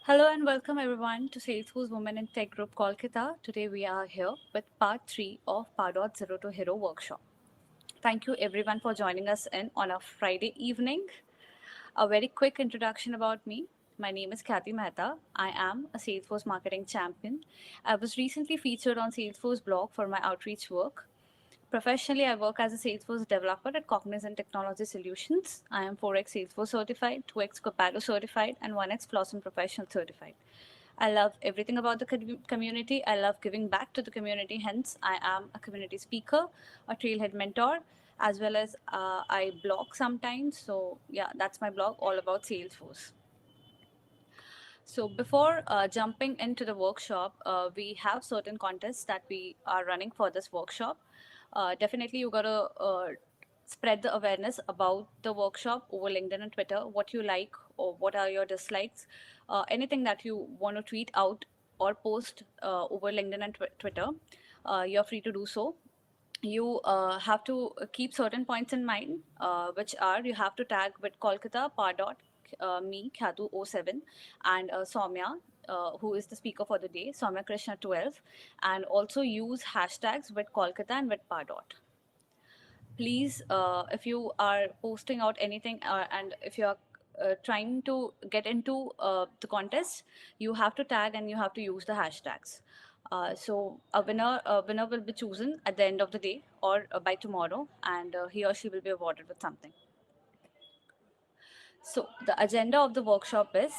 Hello and welcome everyone to Salesforce Women in Tech Group Kolkata. Today we are here with part 3 of Pardot Zero to Hero workshop. Thank you everyone for joining us in on a Friday evening. A very quick introduction about me. My name is Kathy Mehta. I am a Salesforce marketing champion. I was recently featured on Salesforce blog for my outreach work. Professionally, I work as a Salesforce developer at Cognizant Technology Solutions. I am 4x Salesforce certified, 2x Copado certified, and 1x Blossom Professional certified. I love everything about the community. I love giving back to the community. Hence, I am a community speaker, a trailhead mentor, as well as I blog sometimes. So, yeah, that's my blog all about Salesforce. So before jumping into the workshop, we have certain contests that we are running for this workshop. Definitely, you gotta spread the awareness about the workshop over LinkedIn and Twitter. What you like or what are your dislikes, anything that you want to tweet out or post over LinkedIn and Twitter, you're free to do so. You have to keep certain points in mind, which are you have to tag with Kolkata, Pardot, me, Khadu07, and Soumya, who is the speaker for the day, Soumya Krishna 12, and also use hashtags with Kolkata and with Pardot. Please, if you are posting out anything and if you are trying to get into the contest, you have to tag and you have to use the hashtags. So a winner will be chosen at the end of the day or by tomorrow, and he or she will be awarded with something. So the agenda of the workshop is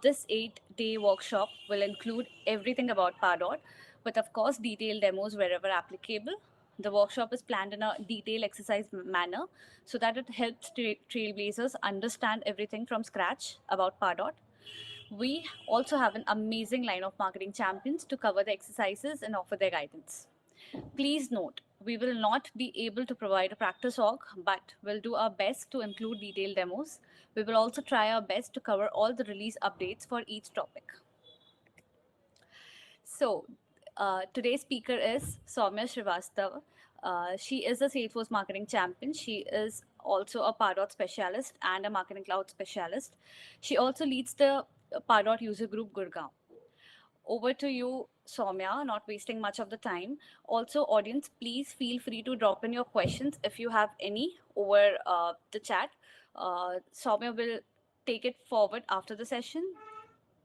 this 8-day workshop will include everything about Pardot, but of course detailed demos wherever applicable. The workshop is planned in a detailed exercise manner so that it helps trailblazers understand everything from scratch about Pardot. We also have an amazing line of marketing champions to cover the exercises and offer their guidance. Please note, we will not be able to provide a practice org, but we'll do our best to include detailed demos. We will also try our best to cover all the release updates for each topic. So, today's speaker is Soumya Srivastava. She is a Salesforce marketing champion. She is also a Pardot specialist and a marketing cloud specialist. She also leads the Pardot user group Gurgaon. Over to you, Soumya, not wasting much of the time. Also, audience, please feel free to drop in your questions if you have any over the chat. Soumya will take it forward after the session.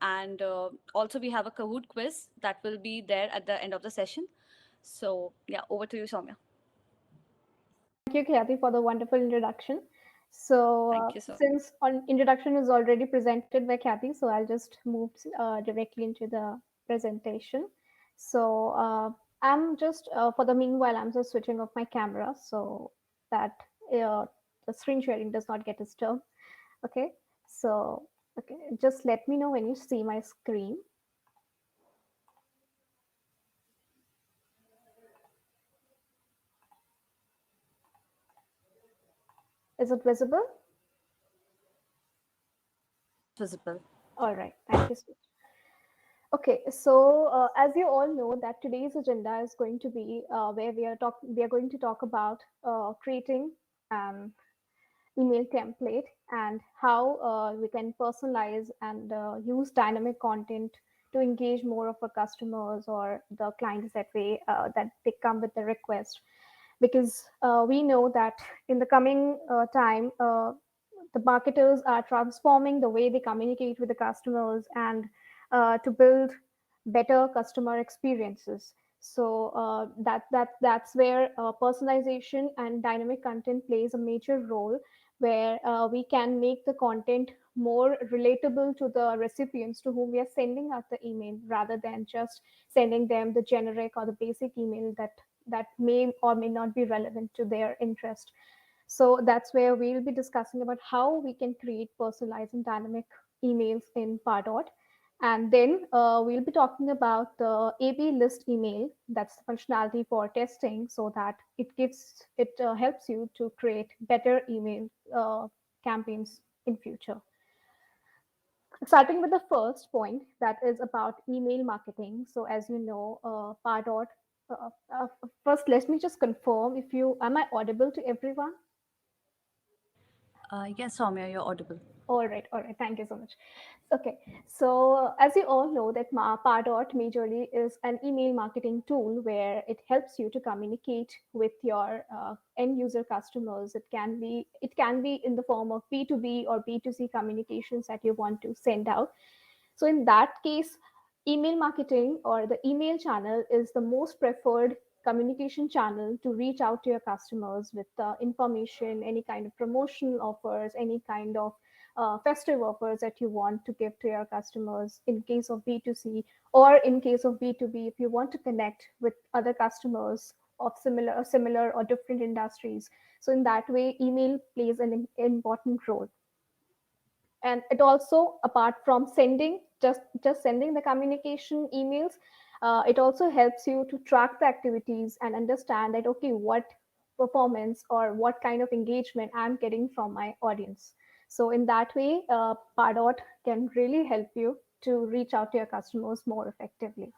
And also, we have a Kahoot quiz that will be there at the end of the session. So, yeah, over to you, Soumya. Thank you, Kathy, for the wonderful introduction. So, Thank you so much. since on introduction is already presented by Kathy, so I'll just move directly into the presentation. So, I'm just for the meanwhile, I'm just switching off my camera so that uh, the screen sharing does not get disturbed. Okay. So, okay, just let me know when you see my screen. Is it visible? It's visible. All right. Thank you so much. Okay, so as you all know, that today's agenda is going to be where we are going to talk about creating an email template and how we can personalize and use dynamic content to engage more of our customers or the clients that they come with the request. Because we know that in the coming time, the marketers are transforming the way they communicate with the customers and to build better customer experiences. So that's where personalization and dynamic content plays a major role, where we can make the content more relatable to the recipients to whom we are sending out the email, rather than just sending them the generic or the basic email that may or may not be relevant to their interest. So that's where we'll be discussing about how we can create personalized and dynamic emails in Pardot. And then we'll be talking about the A/B list email. That's the functionality for testing, so that it helps you to create better email campaigns in future. Starting with the first point, that is about email marketing. So as you know, Pardot. First, let me just confirm if you am I audible to everyone? Yes, Soumya, you're audible. All right. Thank you so much. Okay, so as you all know, that Pardot majorly is an email marketing tool where it helps you to communicate with your end user customers. It can be in the form of B2B or B2C communications that you want to send out. So in that case, email marketing or the email channel is the most preferred communication channel to reach out to your customers with information, any kind of promotional offers, any kind of festive offers that you want to give to your customers in case of B2C, or in case of B2B, if you want to connect with other customers of similar or different industries. So in that way, email plays an important role. And it also, apart from just sending the communication emails, it also helps you to track the activities and understand that, okay, what performance or what kind of engagement I'm getting from my audience. So in that way, Pardot can really help you to reach out to your customers more effectively.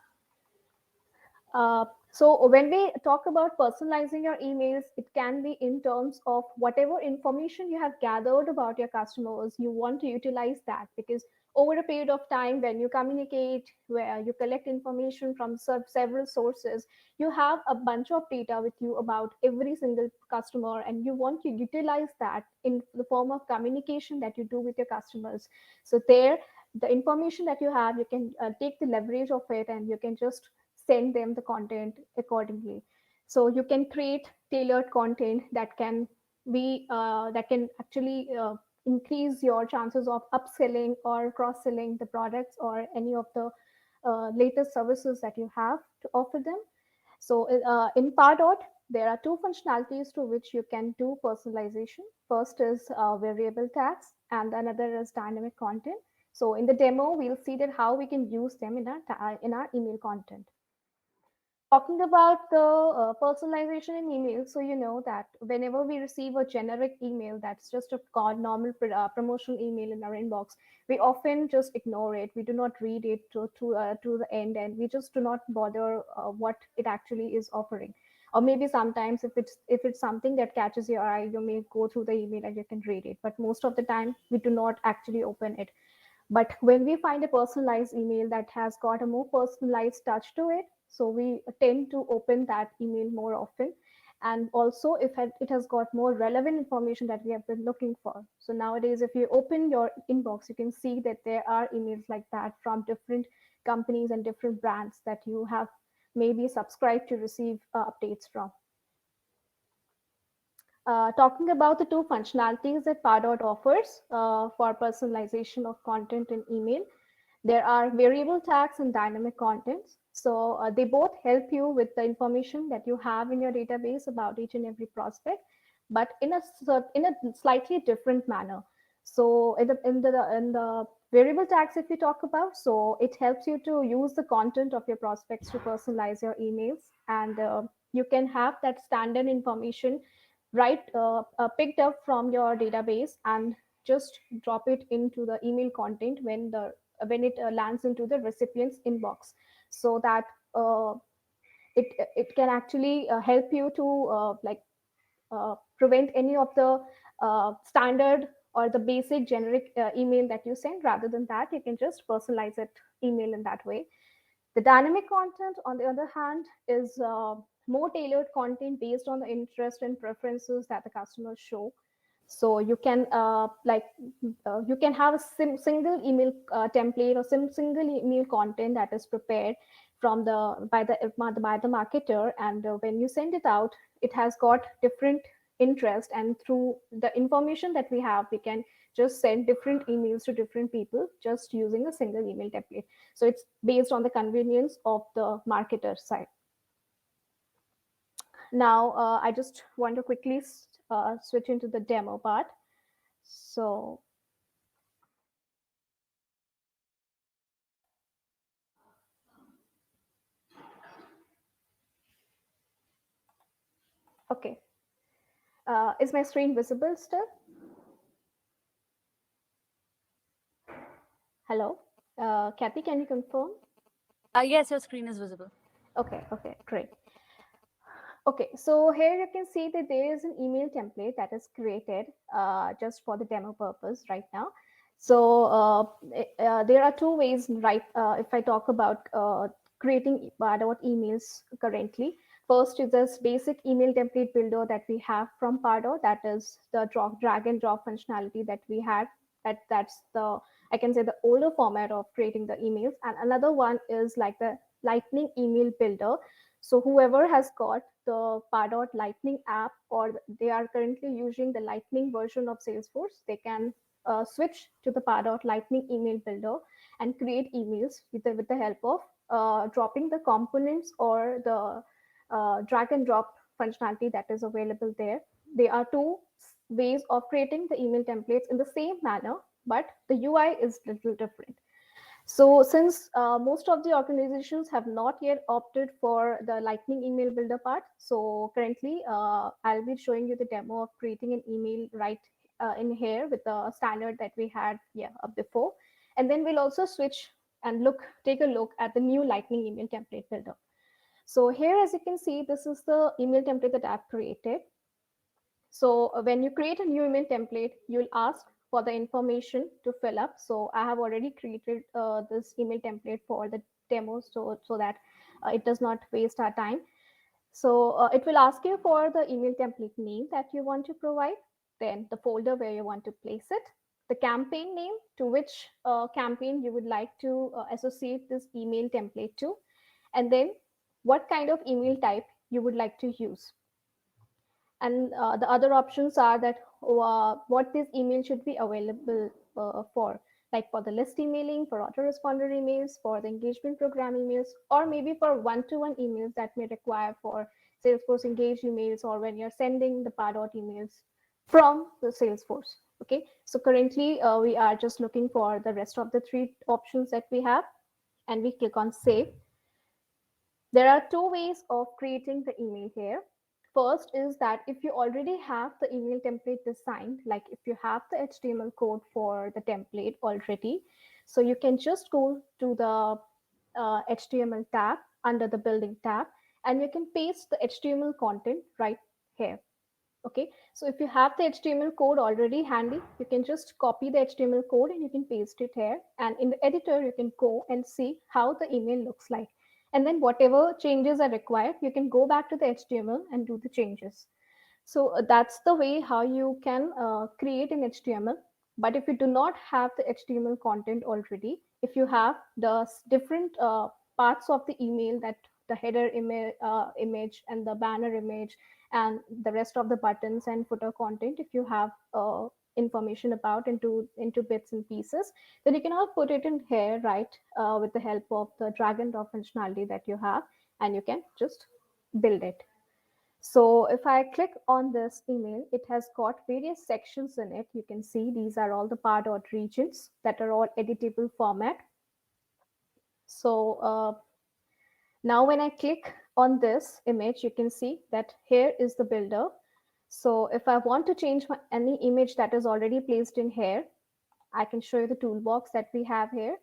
So when we talk about personalizing your emails, it can be in terms of whatever information you have gathered about your customers, you want to utilize that, because over a period of time, when you communicate, where you collect information from several sources, you have a bunch of data with you about every single customer, and you want to utilize that in the form of communication that you do with your customers. So there, the information that you have, you can take the leverage of it, and you can just send them the content accordingly. So you can create tailored content that can be that can actually increase your chances of upselling or cross selling the products or any of the latest services that you have to offer them. So in Pardot, there are two functionalities through which you can do personalization. First is variable tags, and another is dynamic content. So in the demo, we'll see that how we can use them in our email content. Talking about the personalization in email, so you know that whenever we receive a generic email that's just a normal promotional email in our inbox, we often just ignore it. We do not read it to the end, and we just do not bother what it actually is offering. Or maybe sometimes, if it's something that catches your eye, you may go through the email and you can read it. But most of the time, we do not actually open it. But when we find a personalized email that has got a more personalized touch to it, so we tend to open that email more often. And also, if it has got more relevant information that we have been looking for. So nowadays, if you open your inbox, you can see that there are emails like that from different companies and different brands that you have maybe subscribed to receive updates from. Talking about the two functionalities that Pardot offers for personalization of content in email, there are variable tags and dynamic contents. So they both help you with the information that you have in your database about each and every prospect, but in a slightly different manner. So in the variable tags, if you talk about, so it helps you to use the content of your prospects to personalize your emails, and you can have that standard information right picked up from your database and just drop it into the email content when it lands into the recipient's inbox, so that it can actually help you to prevent any of the standard or the basic generic email that you send. Rather than that, you can just personalize it email in that way. The dynamic content, on the other hand, is more tailored content based on the interest and preferences that the customers show. So you can you can have a single email template or single email content that is prepared from the by the marketer, and when you send it out, it has got different interest, and through the information that we have, we can just send different emails to different people just using a single email template. So it's based on the convenience of the marketer side. Now, I just want to quickly switch into the demo part. So, okay. Is my screen visible still? Hello? Kathy, can you confirm? Yes, your screen is visible. Okay, great. Okay, so here you can see that there is an email template that is created just for the demo purpose right now. So there are two ways, right? If I talk about creating Pardot emails currently, first is this basic email template builder that we have from Pardot. That is the drag and drop functionality that we had. That's the, I can say, the older format of creating the emails. And another one is like the Lightning email builder. So whoever has got the Pardot Lightning app, or they are currently using the Lightning version of Salesforce, they can switch to the Pardot Lightning email builder and create emails with the help of dropping the components or the drag and drop functionality that is available there. There are two ways of creating the email templates in the same manner, but the UI is little different. So since most of the organizations have not yet opted for the Lightning email builder part, so currently I'll be showing you the demo of creating an email right in here with the standard that we had before. And then we'll also switch and take a look at the new Lightning email template builder. So here, as you can see, this is the email template that I've created. So when you create a new email template, you'll ask for the information to fill up. So I have already created this email template for the demo, so that it does not waste our time. So it will ask you for the email template name that you want to provide, then the folder where you want to place it, the campaign name, to which campaign you would like to associate this email template to, and then what kind of email type you would like to use. And the other options are that what this email should be available for, like for the list emailing, for autoresponder emails, for the engagement program emails, or maybe for one-to-one emails that may require for Salesforce Engage emails, or when you're sending the Pardot emails from the Salesforce. Okay, so currently we are just looking for the rest of the three options that we have, and we click on save. There are two ways of creating the email here. First is that if you already have the email template designed, like if you have the HTML code for the template already, so you can just go to the HTML tab under the building tab, and you can paste the HTML content right here. Okay, so if you have the HTML code already handy, you can just copy the HTML code and you can paste it here. And in the editor, you can go and see how the email looks like. And then whatever changes are required, you can go back to the HTML and do the changes. So that's the way how you can create an HTML. But if you do not have the HTML content already, if you have the different parts of the email, that the header image and the banner image and the rest of the buttons and footer content, if you have information about into bits and pieces, then you can all put it in here, right, with the help of the drag and drop functionality that you have, and you can just build it. So if I click on this email, it has got various sections in it. You can see these are all the Pardot regions that are all editable format. So now when I click on this image, you can see that here is the builder. So if I want to change any image that is already placed in here, I can show you the toolbox that we have here.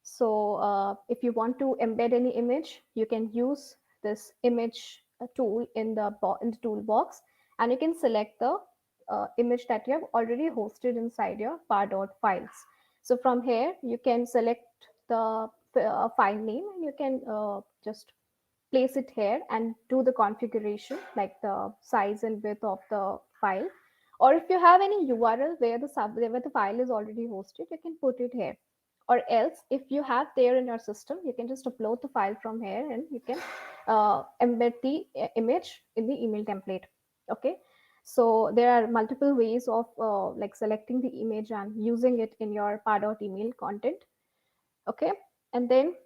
So if you want to embed any image, you can use this image tool in the toolbox, and you can select the image that you have already hosted inside your Pardot files. So from here, you can select the file name, and you can just place it here and do the configuration, like the size and width of the file. Or if you have any URL where the file is already hosted, you can put it here. Or else, if you have there in your system, you can just upload the file from here, and you can embed the image in the email template. Okay, so there are multiple ways of like selecting the image and using it in your Pardot email content. Okay, and then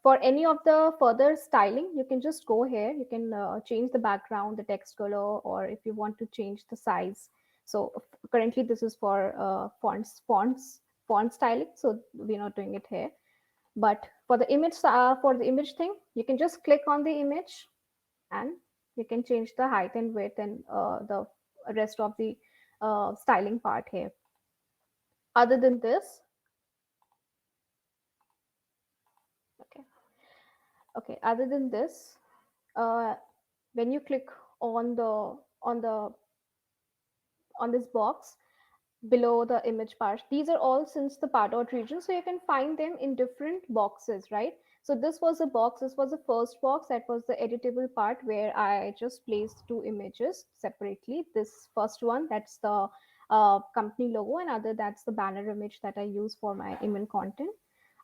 for any of the further styling, you can just go here. You can change the background, the text color, or if you want to change the size. So currently this is for font styling, so we're not doing it here. But for the image thing, you can just click on the image, and you can change the height and width and the rest of the styling part here. Other than this, okay, other than this, uh, when you click on the on the on this box, below the image part. These are all since the Pardot region, so you can find them in different boxes, right? So this was a box, this was the first box, that was the editable part where I just placed two images separately. This first one, that's the company logo, and other, that's the banner image that I use for my email content.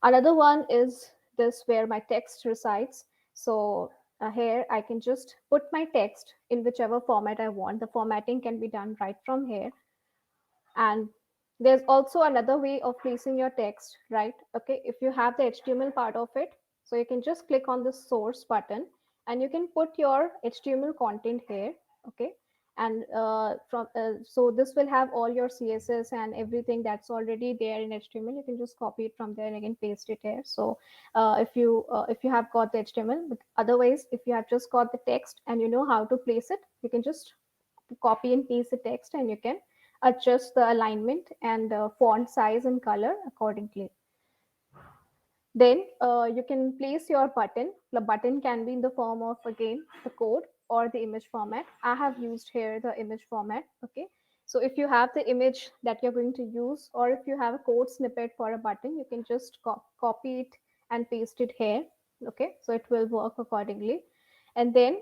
Another one is this where my text resides. So here I can just put my text in whichever format I want. The formatting can be done right from here. And there's also another way of placing your text, right? Okay, if you have the HTML part of it, so you can just click on the source button and you can put your HTML content here. Okay, and so this will have all your CSS and everything that's already there in HTML. You can just copy it from there and again paste it here. So if you have got the HTML, but otherwise if you have just got the text and you know how to place it, you can just copy and paste the text and you can adjust the alignment and font size and color accordingly. Then you can place your button. The button can be in the form of, again, the code or the image format. I have used here the image format. Okay, so if you have the image that you're going to use, or if you have a code snippet for a button, you can just copy it and paste it here. Okay, so it will work accordingly. And then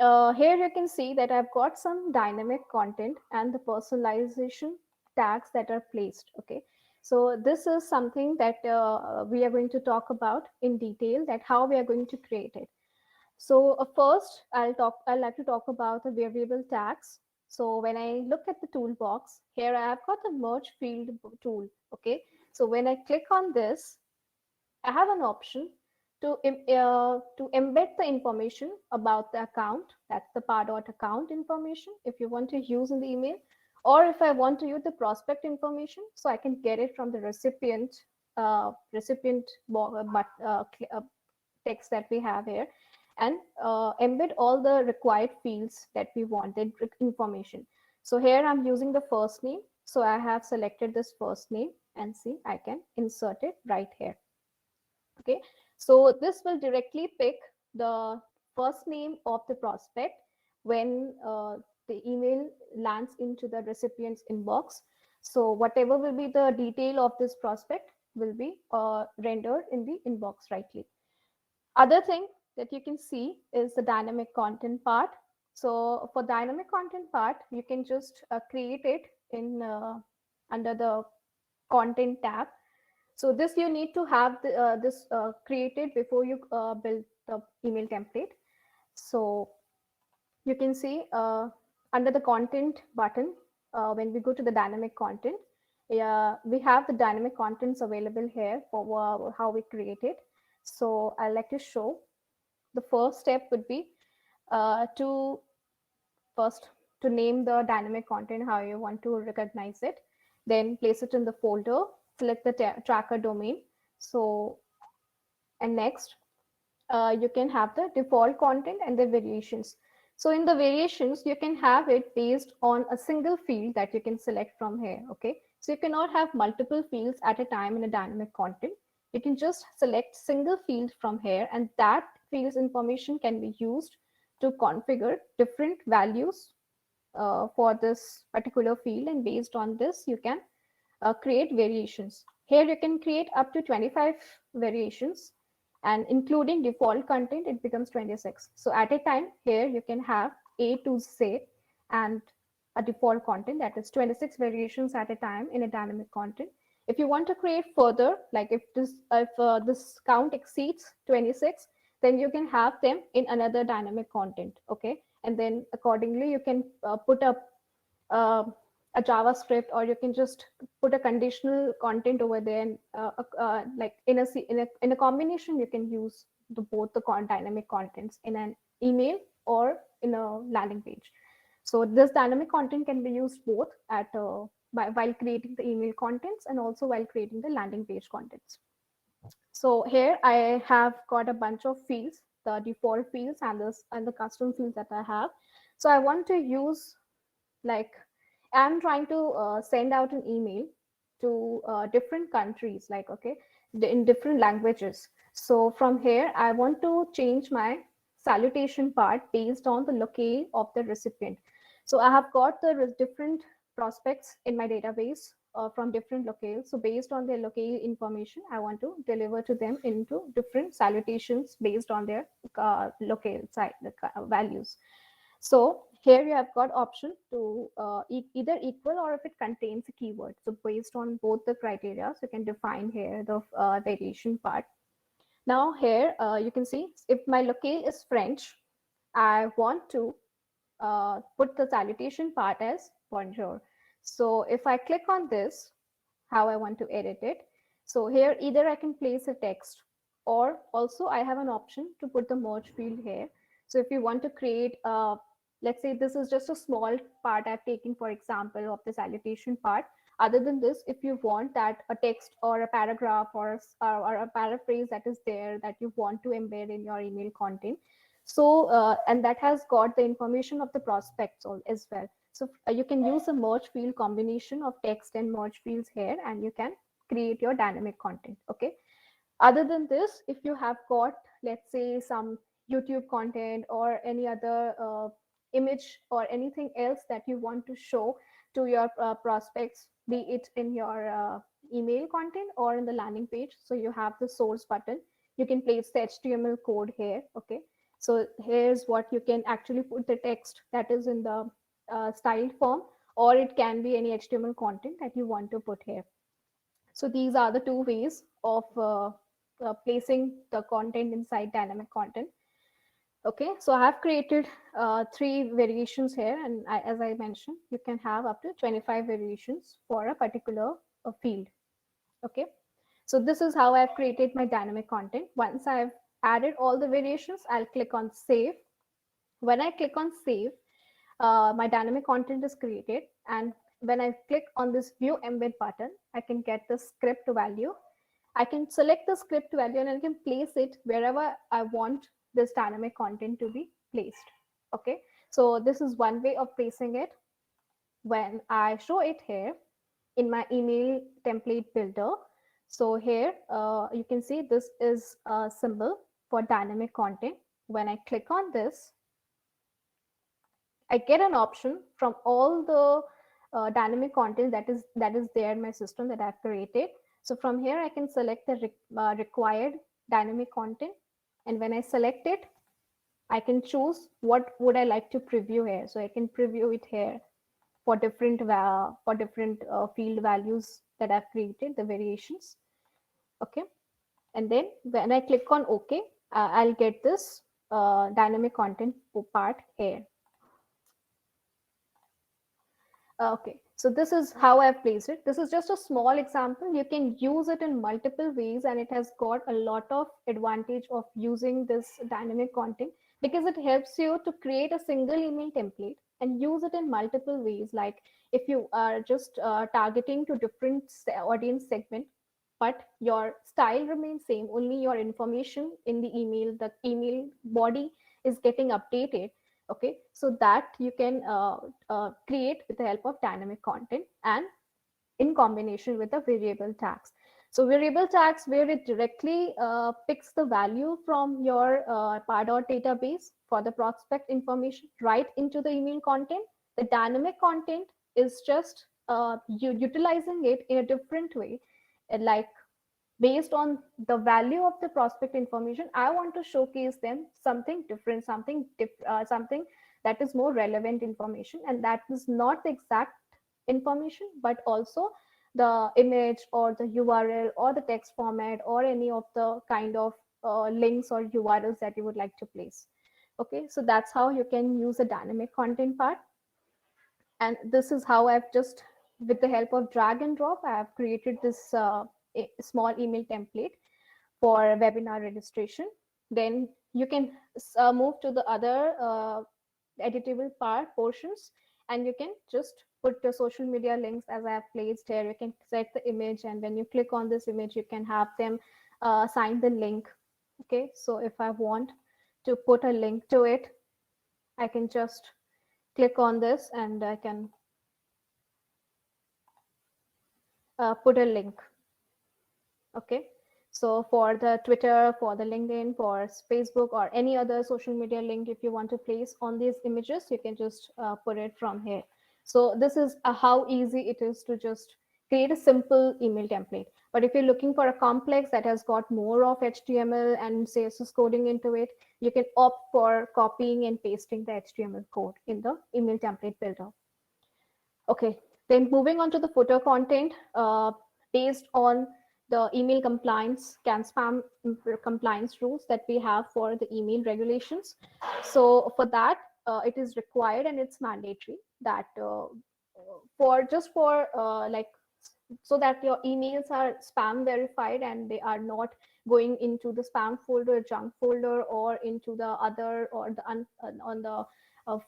here you can see that I've got some dynamic content and the personalization tags that are placed. Okay, so this is something that we are going to talk about in detail, that how we are going to create it. So first, I'd like to talk about the variable tags. So when I look at the toolbox here, I have got the merge field tool. Okay, so when I click on this, I have an option to embed the information about the account. That's the Pardot account information if you want to use in the email, or if I want to use the prospect information, so I can get it from the recipient text that we have here, and embed all the required fields that we wanted information. So here I'm using the first name, so I have selected this first name, and see, I can insert it right here. Okay, so this will directly pick the first name of the prospect when the email lands into the recipient's inbox. So whatever will be the detail of this prospect will be rendered in the inbox rightly. Other thing that you can see is the dynamic content part. So for dynamic content part, you can just create it in under the content tab. So this you need to have this created before you build the email template. So you can see under the content button, when we go to the dynamic content, we have the dynamic contents available here for how we create it. So I like to show. The first step would be to first to name the dynamic content how you want to recognize it, then place it in the folder, select the tracker domain. So, and next you can have the default content and the variations. So in the variations, you can have it based on a single field that you can select from here. Okay, so you cannot have multiple fields at a time in a dynamic content. You can just select single field from here, and that field's information can be used to configure different values for this particular field, and based on this you can create variations. Here you can create up to 25 variations, and including default content it becomes 26. So at a time here you can have A to Z and a default content, that is 26 variations at a time in a dynamic content. If you want to create further, like if this count exceeds 26, then you can have them in another dynamic content. Okay, and then accordingly you can put up uh, a JavaScript, or you can just put a conditional content over there, and like in a combination, you can use both the dynamic contents in an email or in a landing page. So this dynamic content can be used both while creating the email contents and also while creating the landing page contents. So here I have got a bunch of fields, the default fields and the custom fields that I have. So I want to use, like, I'm trying to send out an email to different countries, like, okay, in different languages. So from here I want to change my salutation part based on the locale of the recipient. So I have got the different prospects in my database from different locales. So based on their locale information, I want to deliver to them into different salutations based on their locale site values. So here you have got option to either equal or if it contains a keyword. So based on both the criteria, so you can define here the variation part. Now here you can see if my locale is French, I want to put the salutation part as bonjour. So if I click on this, how I want to edit it. So here either I can place a text or also I have an option to put the merge field here. So if you want to create let's say this is just a small part I've taken for example of the salutation part. Other than this, if you want that a text or a paragraph or a paraphrase that is there that you want to embed in your email content, so and that has got the information of the prospects as well. So you can use a merge field combination of text and merge fields here, and you can create your dynamic content. Okay. Other than this, if you have got, let's say, some YouTube content or any other image or anything else that you want to show to your prospects, be it in your email content or in the landing page, so you have the source button. You can place the HTML code here. Okay. So here's what you can actually put the text that is in the styled form, or it can be any HTML content that you want to put here. So these are the two ways of placing the content inside dynamic content. Okay, so I have created 3 variations here, and as I mentioned, you can have up to 25 variations for a particular field. Okay, so this is how I've created my dynamic content. Once I've added all the variations, I'll click on save. When I click on save, my dynamic content is created, and when I click on this view embed button, I can get the script value. I can select the script value and I can place it wherever I want this dynamic content to be placed. Okay, so this is one way of placing it. When I show it here in my email template builder, so here you can see this is a symbol for dynamic content. When I click on this, I get an option from all the dynamic content that is there in my system that I've created. So from here, I can select the required dynamic content. And when I select it, I can choose what would I like to preview here. So I can preview it here for different field values that I've created, the variations. Okay. And then when I click on OK, I'll get this dynamic content part here. Okay, so this is how I've placed it. This is just a small example. You can use it in multiple ways, and it has got a lot of advantage of using this dynamic content because it helps you to create a single email template and use it in multiple ways. Like if you are just targeting to different audience segment, but your style remains same, only your information in the email body is getting updated. Okay, so that you can create with the help of dynamic content and in combination with the variable tags. So variable tags where it directly picks the value from your Pardot database for the prospect information right into the email content. The dynamic content is just utilizing it in a different way, like based on the value of the prospect information, I want to showcase them something different, something that is more relevant information, and that is not the exact information, but also the image or the URL or the text format or any of the kind of links or URLs that you would like to place. Okay, so that's how you can use the dynamic content part. And this is how I've just, with the help of drag and drop, I have created this small email template for webinar registration. Then you can move to the other editable portions, and you can just put the social media links as I have placed here. You can set the image, and when you click on this image, you can have them sign the link. Okay, so if I want to put a link to it, I can just click on this and I can put a link. Okay, so for the Twitter, for the LinkedIn, for Facebook, or any other social media link, if you want to place on these images, you can just put it from here. So this is how easy it is to just create a simple email template. But if you're looking for a complex that has got more of HTML and CSS coding into it, you can opt for copying and pasting the HTML code in the email template builder. Okay, then moving on to the footer content, based on the email compliance, CAN spam compliance rules that we have for the email regulations. So for that, it is required and it's mandatory that for just for like so that your emails are spam verified and they are not going into the spam folder, junk folder, or into the other or the on the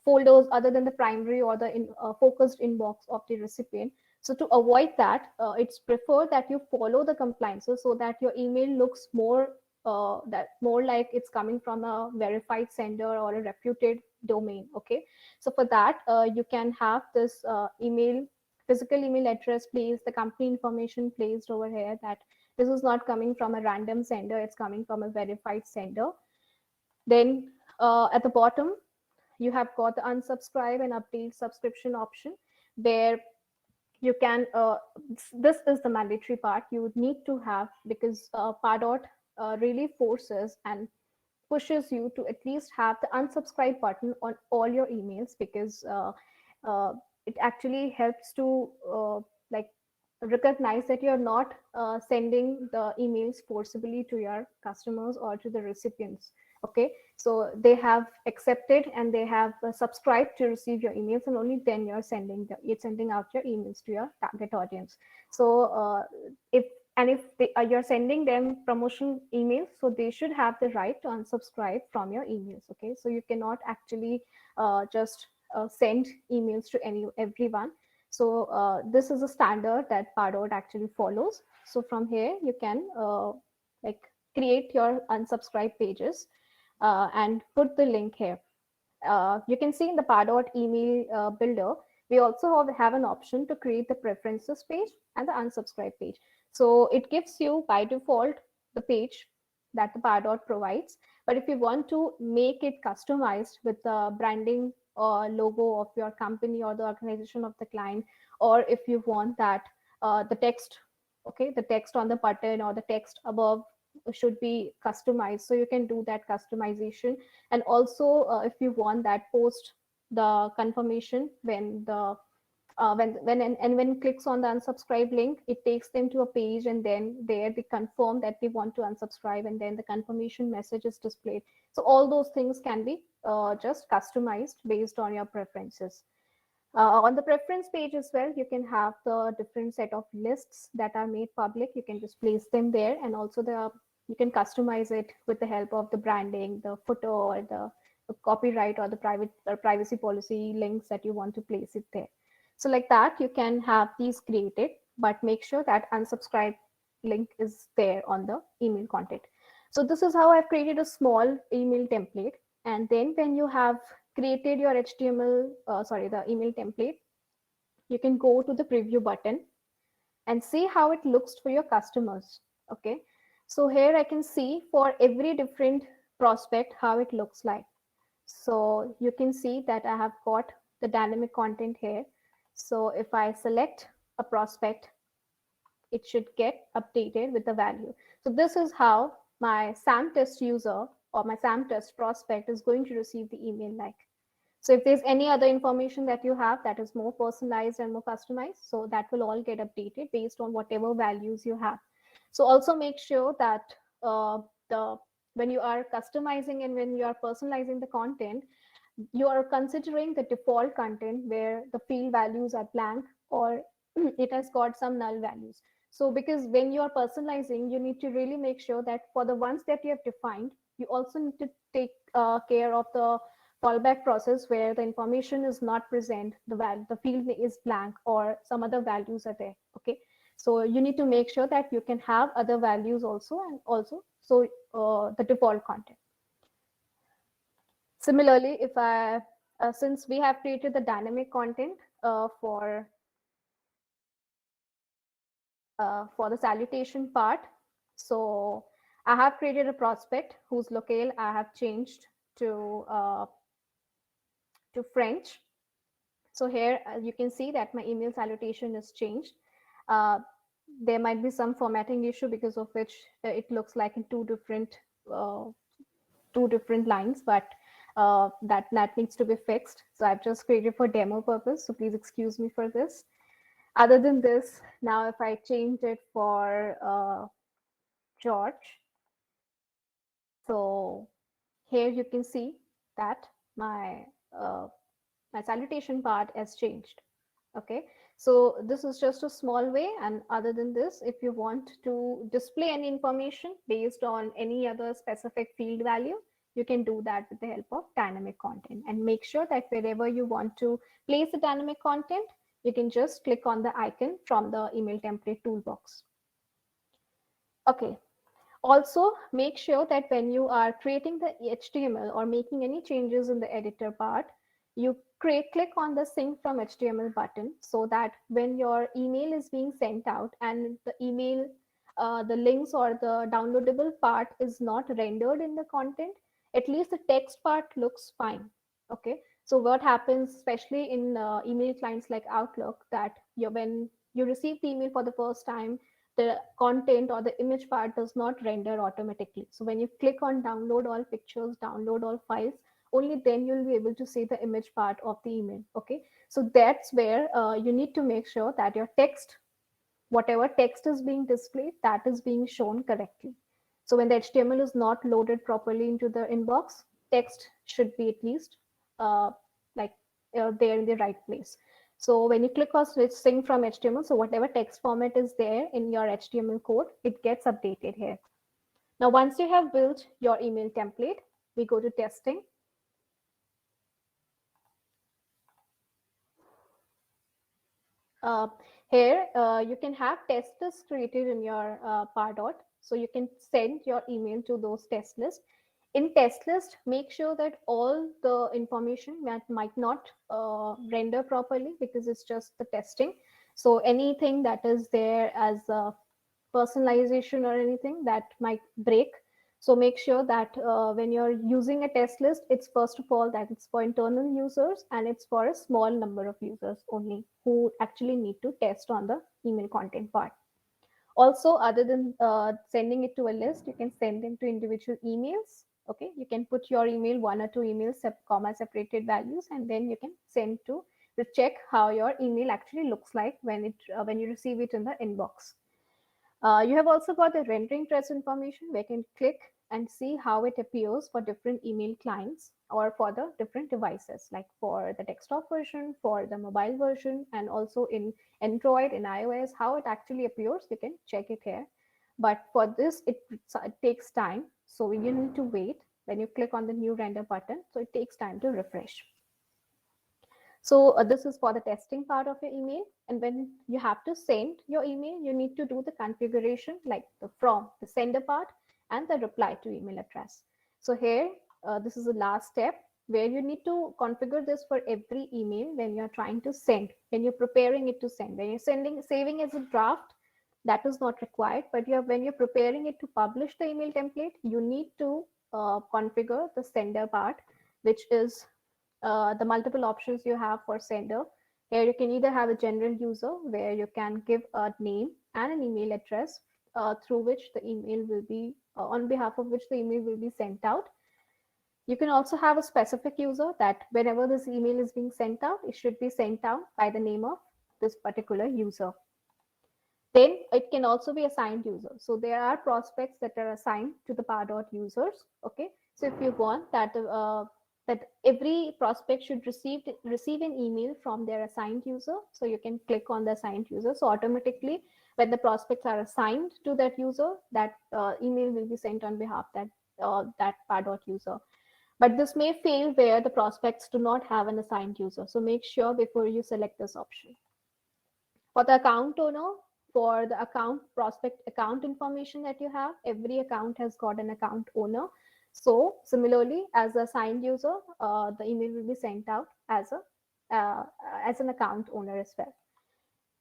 folders other than the primary or the focused inbox of the recipient. So to avoid that, it's preferred that you follow the compliances so that your email looks more like it's coming from a verified sender or a reputed domain. Okay, so for that, you can have this email physical email address placed, the company information placed over here, that this is not coming from a random sender, it's coming from a verified sender. Then at the bottom, you have got the unsubscribe and update subscription option, where you can this is the mandatory part you would need to have, because Pardot really forces and pushes you to at least have the unsubscribe button on all your emails, because uh, it actually helps to like recognize that you're not sending the emails forcibly to your customers or to the recipients. Okay, so they have accepted and they have subscribed to receive your emails, and only then you're sending out your emails to your target audience. So if you're sending them promotion emails, so they should have the right to unsubscribe from your emails. Okay, so you cannot actually just send emails to everyone. So this is a standard that Pardot actually follows. So from here, you can like create your unsubscribe pages and put the link here. You can see in the Pardot email builder, we also have an option to create the preferences page and the unsubscribe page. So it gives you by default the page that the Pardot provides. But if you want to make it customized with the branding or logo of your company or the organization of the client, or if you want that the text, okay, the text on the button or the text above should be customized, so you can do that customization. And also if you want that post the confirmation when the when clicks on the unsubscribe link, it takes them to a page, and then there they confirm that they want to unsubscribe, and then the confirmation message is displayed. So all those things can be just customized based on your preferences. On the preference page as well, you can have the different set of lists that are made public. You can just place them there, and also you can customize it with the help of the branding, the footer, or the copyright or the private or privacy policy links that you want to place it there. So like that, you can have these created, but make sure that unsubscribe link is there on the email content. So this is how I've created a small email template. And then when you have created your the email template, you can go to the preview button and see how it looks for your customers. Okay, so here I can see for every different prospect how it looks like. So you can see that I have got the dynamic content here. So if I select a prospect, it should get updated with the value. So this is how my SAM test user or my SAM test prospect is going to receive the email like. So if there's any other information that you have that is more personalized and more customized, so that will all get updated based on whatever values you have. So also make sure that the when you are customizing and when you are personalizing the content, you are considering the default content where the field values are blank, or it has got some null values. So because when you are personalizing, you need to really make sure that for the ones that you have defined, you also need to take care of the fallback process where the information is not present, the field is blank, or some other values are there. Okay, so you need to make sure that you can have other values also, and also so the default content. Similarly, if I since we have created the dynamic content for the salutation part, so I have created a prospect whose locale I have changed to French. So here you can see that my email salutation is changed. Uh, there might be some formatting issue because of which it looks like in uh, two different lines, but that needs to be fixed. So I've just created for demo purpose. So please excuse me for this. Other than this, now if I change it for George, so here you can see that uh, my salutation part has changed. Okay, so this is just a small way. And other than this, if you want to display any information based on any other specific field value, you can do that with the help of dynamic content. And make sure that wherever you want to place the dynamic content, you can just click on the icon from the email template toolbox. Okay, also, make sure that when you are creating the HTML or making any changes in the editor part, you click on the sync from HTML button, so that when your email is being sent out and the email, the links or the downloadable part is not rendered in the content, at least the text part looks fine. Okay. So what happens, especially in email clients like Outlook, that when you receive the email for the first time, the content or the image part does not render automatically. So when you click on download all pictures, download all files, only then you'll be able to see the image part of the email. Okay, so that's where you need to make sure that your text, whatever text is being displayed, that is being shown correctly. So when the HTML is not loaded properly into the inbox, text should be at least uh, like there in the right place. So when you click on switch sync from HTML, so whatever text format is there in your HTML code, it gets updated here. Now, once you have built your email template, we go to testing. Uh, Here, you can have test lists created in your Pardot. So you can send your email to those test lists. In test list, make sure that all the information that might not render properly, because it's just the testing. So anything that is there as a personalization or anything that might break. So make sure that when you're using a test list, it's first of all that it's for internal users and it's for a small number of users only who actually need to test on the email content part. Also, other than sending it to a list, you can send them to individual emails. Okay, you can put your email, one or two emails, comma separated values, and then you can send to check how your email actually looks like when you receive it in the inbox. You have also got the rendering trace information where you can click and see how it appears for different email clients or for the different devices, like for the desktop version, for the mobile version, and also in Android, in iOS, how it actually appears. You can check it here. But for this, it takes time. So you need to wait when you click on the new render button. So it takes time to refresh. So this is for the testing part of your email. And when you have to send your email, you need to do the configuration like the sender part and the reply to email address. So here, this is the last step where you need to configure this for every email when you're trying to send, when you're preparing it to send. When you're saving as a draft, that is not required. But when you're preparing it to publish the email template, you need to configure the sender part, which is the multiple options you have for sender. Here you can either have a general user where you can give a name and an email address through which the email will be, on behalf of which the email will be sent out. You can also have a specific user that whenever this email is being sent out, it should be sent out by the name of this particular user. Then it can also be assigned user. So there are prospects that are assigned to the Pardot users. Okay. So if you want that every prospect should receive an email from their assigned user, so you can click on the assigned user. So automatically, when the prospects are assigned to that user, that email will be sent on behalf that Pardot user. But this may fail where the prospects do not have an assigned user. So make sure before you select this option. For the account owner, for the account prospect account information that you have, every account has got an account owner. So similarly, as a signed user, the email will be sent out as an account owner as well.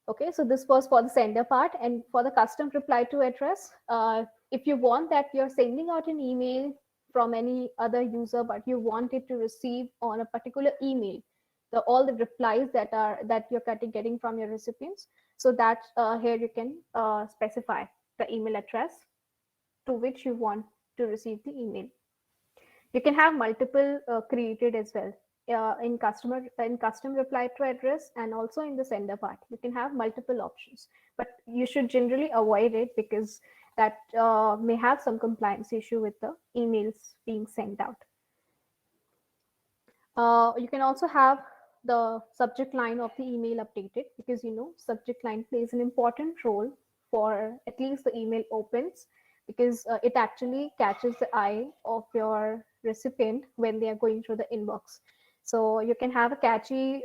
Okay, so this was for the sender part. And for the custom reply to address, if you want that you're sending out an email from any other user, but you want it to receive on a particular email, all the replies that you're getting from your recipients. So that here you can specify the email address to which you want to receive the email. You can have multiple created as well, in custom reply to address, and also in the sender part you can have multiple options, but you should generally avoid it because that may have some compliance issue with the emails being sent out. You can also have the subject line of the email updated, because subject line plays an important role for at least the email opens, because it actually catches the eye of your recipient when they are going through the inbox. So you can have a catchy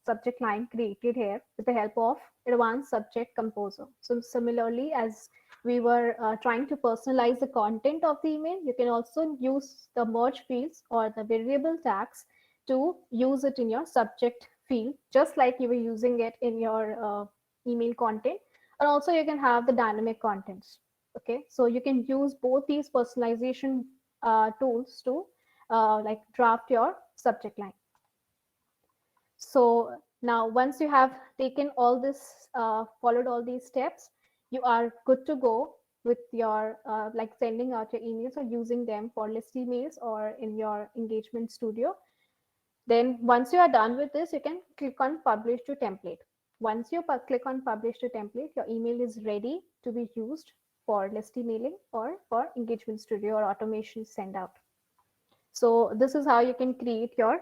subject line created here with the help of advanced subject composer. So similarly, as we were trying to personalize the content of the email, you can also use the merge fields or the variable tags to use it in your subject field, just like you were using it in your email content. And also you can have the dynamic contents. Okay, so you can use both these personalization tools to like draft your subject line. So now once you have taken all this, followed all these steps, you are good to go with your like sending out your emails or using them for list emails or in your engagement studio. Then once you are done with this, you can click on publish to template. Once you click on publish to template, your email is ready to be used for list emailing or for engagement studio or automation send out. So this is how you can create your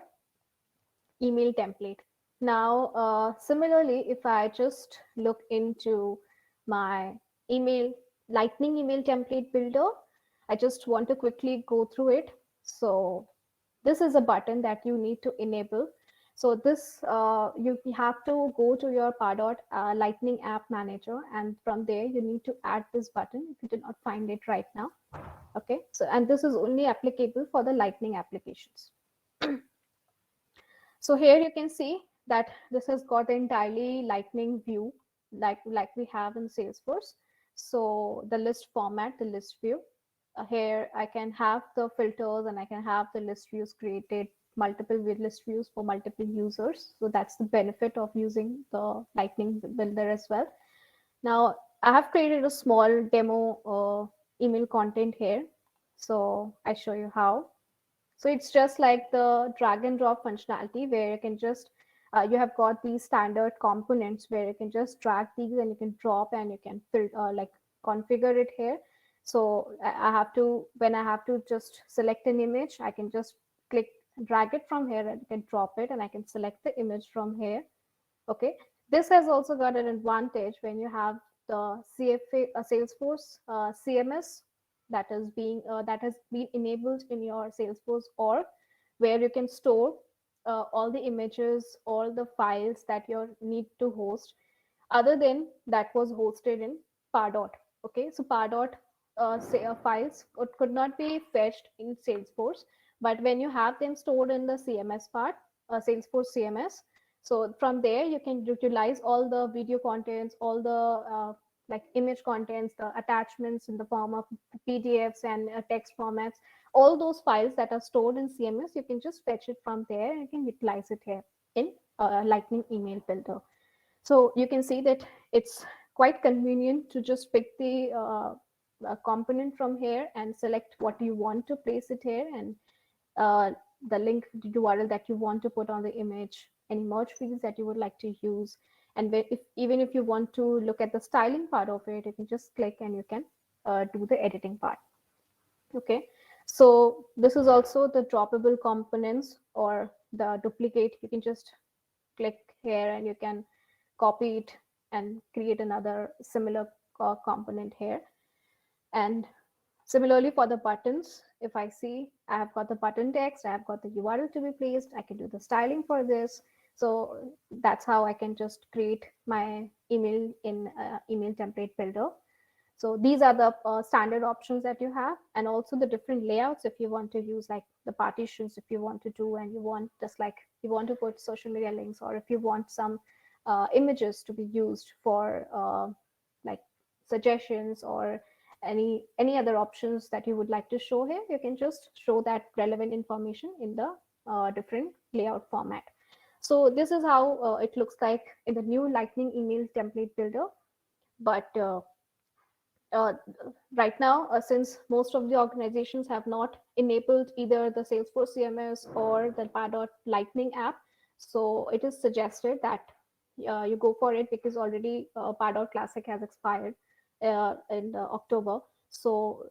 email template. Now, similarly, if I just look into my email, Lightning email template builder, I just want to quickly go through it. So this is a button that you need to enable. So this, you have to go to your Pardot Lightning app manager, and from there you need to add this button if you did not find it right now. Okay, so and this is only applicable for the Lightning applications. So here you can see that this has got the entirely Lightning view, like we have in Salesforce. So the list format, the list view. Here I can have the filters and I can have the list views created, multiple list views for multiple users. So that's the benefit of using the Lightning builder as well. Now I have created a small demo email content here. So I show you how. So it's just like the drag and drop functionality where you can just, you have got these standard components where you can just drag these and you can drop and you can like configure it here. So I have to, when I have to just select an image, I can just click, drag it from here and I can drop it and I can select the image from here. Okay. This has also got an advantage when you have the CFA, Salesforce CMS that is being that has been enabled in your Salesforce org, where you can store all the images, all the files that you need to host, other than that was hosted in Pardot. Okay, so Pardot files could not be fetched in Salesforce, but when you have them stored in the CMS part, Salesforce CMS, so from there you can utilize all the video contents, all the like image contents, the attachments in the form of PDFs and text formats, all those files that are stored in CMS, you can just fetch it from there and you can utilize it here in Lightning Email Builder. So you can see that it's quite convenient to just pick the component from here and select what you want to place it here, and the link, the URL that you want to put on the image, any merge fields that you would like to use. And even if you want to look at the styling part of it, you can just click and you can do the editing part. Okay, so this is also the droppable components or the duplicate. You can just click here and you can copy it and create another similar component here. And similarly for the buttons, if I see I have got the button text, I have got the URL to be placed, I can do the styling for this. So that's how I can just create my email in email template builder. So these are the standard options that you have, and also the different layouts if you want to use, like the partitions if you want to do, and you want just like you want to put social media links, or if you want some images to be used for like suggestions or any other options that you would like to show here, you can just show that relevant information in the different layout format. So this is how it looks like in the new Lightning email template builder. But uh, right now, since most of the organizations have not enabled either the Salesforce CMS or the Pardot Lightning app, so it is suggested that you go for it, because already Pardot Classic has expired in October. So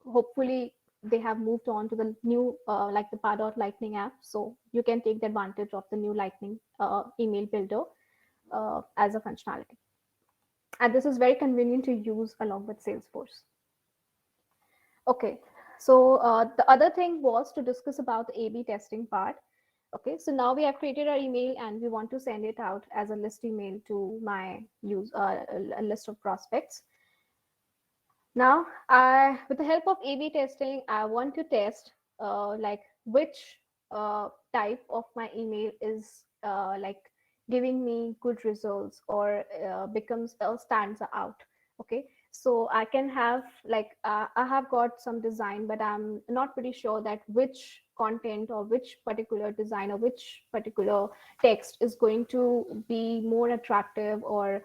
hopefully they have moved on to the new like the Pardot Lightning app, so you can take the advantage of the new Lightning email builder as a functionality, and this is very convenient to use along with Salesforce. Okay, so the other thing was to discuss about the A/B testing part. Okay, so now we have created our email and we want to send it out as a list email to my a list of prospects. Now, with the help of A/B testing, I want to test like which type of my email is like giving me good results, or becomes stands out. Okay, so I can have like I have got some design, but I'm not pretty sure that which content or which particular design or which particular text is going to be more attractive or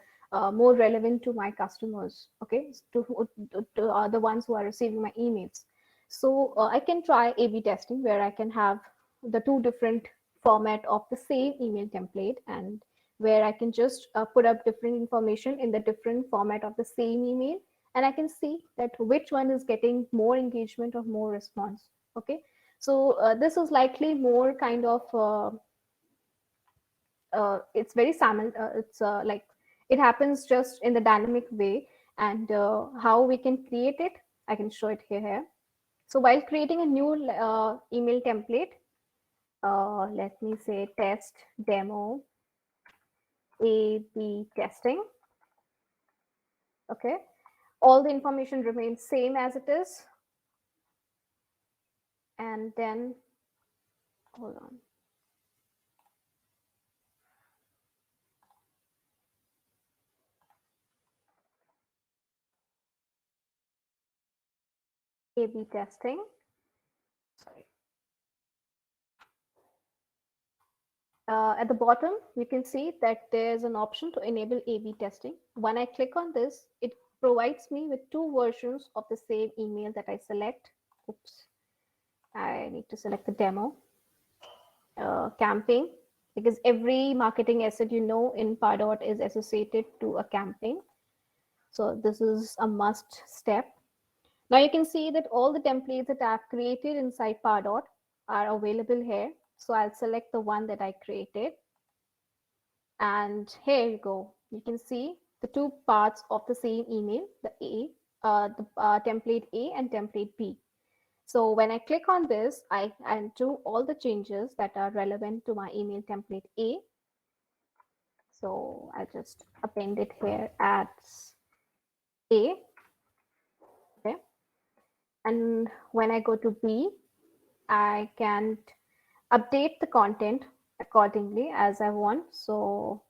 more relevant to my customers, okay, to the ones who are receiving my emails. So I can try A/B testing, where I can have the two different format of the same email template, and where I can just put up different information in the different format of the same email, and I can see that which one is getting more engagement or more response. Okay, so this is likely more kind of it's very it's like it happens just in the dynamic way, and how we can create it, I can show it here. So while creating a new email template, let me say test demo A/B testing. Okay, all the information remains same as it is, and then hold on. A/B testing. Sorry. At the bottom, you can see that there's an option to enable A/B testing. When I click on this, it provides me with two versions of the same email that I select. Oops, I need to select the demo campaign, because every marketing asset in Pardot is associated to a campaign. So this is a must step. Now you can see that all the templates that I've created inside Pardot are available here. So I'll select the one that I created. And here you go. You can see the two parts of the same email, the template A and template B. So when I click on this, I do all the changes that are relevant to my email template A. So I just append it here as A. Okay. And when I go to B, I can update the content accordingly as I want. So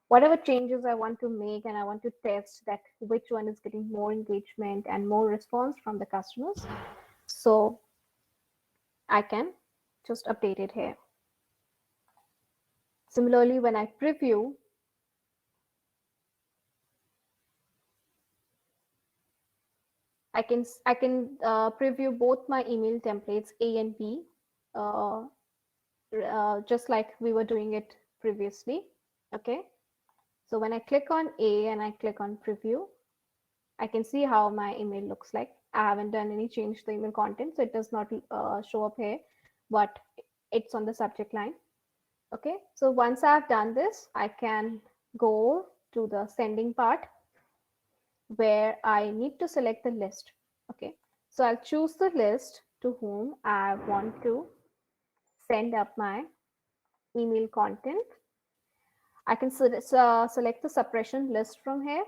whatever changes I want to make, and I want to test that which one is getting more engagement and more response from the customers. So I can just update it here. Similarly, when I preview, I can preview both my email templates A and B, uh, just like we were doing it previously. Okay. So when I click on A and I click on preview, I can see how my email looks like. I haven't done any change to the email content, so it does not show up here, but it's on the subject line. Okay, so once I've done this, I can go to the sending part, where I need to select the list. Okay, so I'll choose the list to whom I want to send up my email content. I can select the suppression list from here.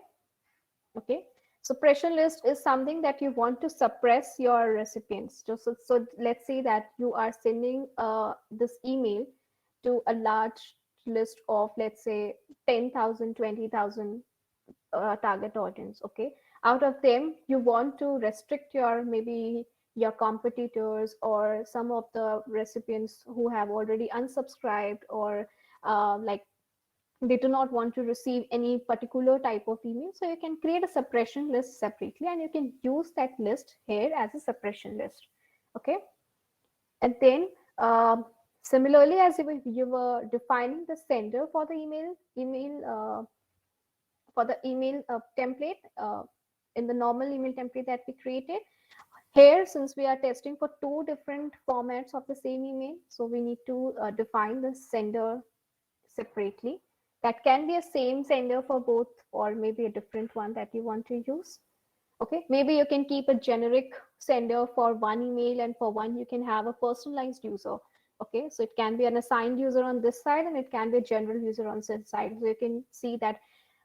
Okay, suppression list is something that you want to suppress your recipients. So let's say that you are sending this email to a large list of, let's say, 10,000, 20,000 target audience. Okay, out of them you want to restrict your, maybe your competitors or some of the recipients who have already unsubscribed, or like they do not want to receive any particular type of email. So you can create a suppression list separately, and you can use that list here as a suppression list. Okay. And then similarly, as you were defining the sender for the email template in the normal email template that we created, here, since we are testing for two different formats of the same email, so we need to define the sender separately. That can be a same sender for both, or maybe a different one that you want to use. Okay, maybe you can keep a generic sender for one email, and for one you can have a personalized user. Okay, so it can be an assigned user on this side, and it can be a general user on this side. So you can see that